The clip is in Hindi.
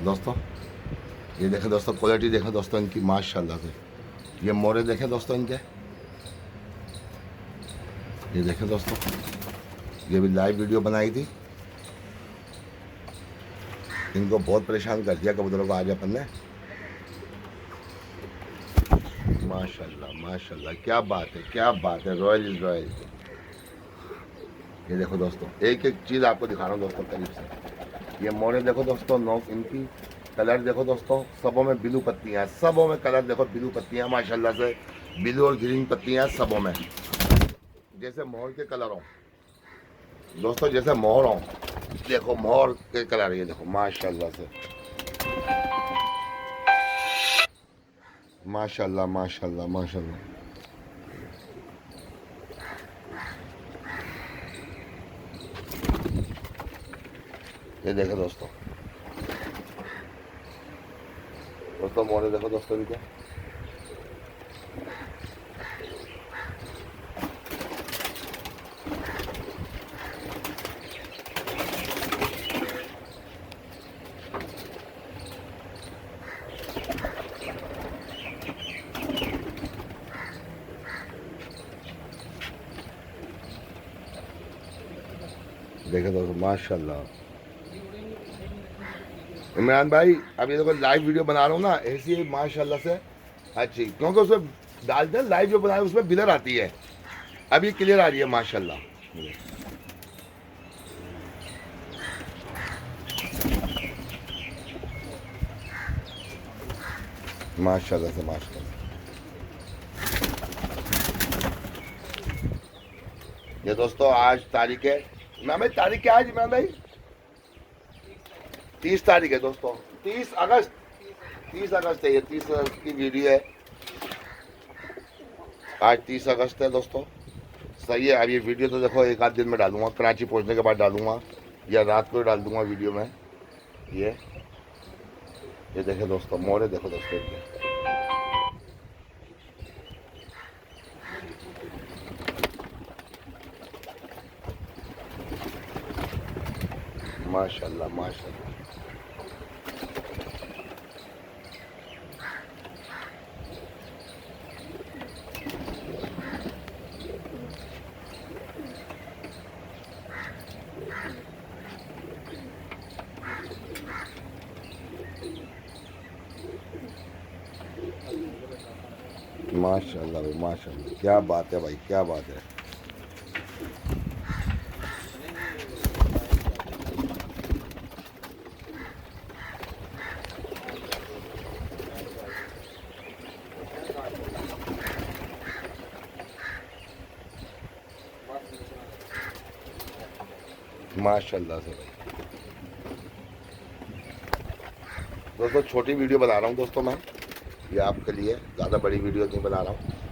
दोस्तों ये देखें दोस्तों, क्वालिटी देखें दोस्तों इनकी माशाल्लाह से। ये मोरे देखें दोस्तों इनके, ये देखें दोस्तों, ये भी लाइव वीडियो बनाई थी। इनको बहुत परेशान कर दिया कबूतरों को आज अपन ने। माशाल्लाह माशाल्लाह, क्या बात है, क्या बात है, रॉयल इज रॉयल। ये देखो दोस्तों, एक एक चीज़ आपको दिखा रहा हूँ दोस्तों करीब से। ये मोरे देखो दोस्तों, नोक इनकी, कलर देखो दोस्तों, सबों में ब्लू पत्तियाँ, सबों में कलर देखो ब्लू पत्तियाँ माशाल्लाह से, ब्लू और ग्रीन पत्तियाँ सबों में, जैसे मोहर के कलर हों दोस्तों, जैसे मोहर हों। देखो मोहर के कलर, ये देखो माशाल्लाह से, माशाल्लाह माशाल्लाह माशाल्लाह। ये देखो दोस्तों, दोस्तों मोरे देखो दोस्तों इनके, देखे दोस्तों माशाल्लाह। इमरान भाई अब ये देखो लाइव वीडियो बना रहा हूँ ना, ऐसी माशाल्लाह से अच्छी, क्योंकि उसमें डालते हैं लाइव जो बनाए उसमें बिलर आती है, अब ये क्लियर आ रही है माशाल्लाह। माशाल्लाह से माशाल्लाह। ये दोस्तों आज तारीख है, इमरान भाई तारीख क्या है इमरान भाई? 30 तारीख है दोस्तों, 30 अगस्त, 30 अगस्त है, ये 30 अगस्त की वीडियो है। आज 30 अगस्त है दोस्तों, सही है। अब ये वीडियो तो देखो एक आध दिन में डालूंगा, कराची पहुंचने के बाद डालूंगा या रात को डाल दूंगा वीडियो में। ये देखे दोस्तों, मोरे देखो दोस्तों इनके, माशाल्लाह माशाल्लाह। माशाल्लाह भाई माशाल्लाह, क्या बात है भाई, क्या बात है। माशाल्लाह से दोस्तों, छोटी वीडियो बना रहा हूँ दोस्तों मैं, ये आपके लिए, ज़्यादा बड़ी वीडियो नहीं बना रहा हूँ।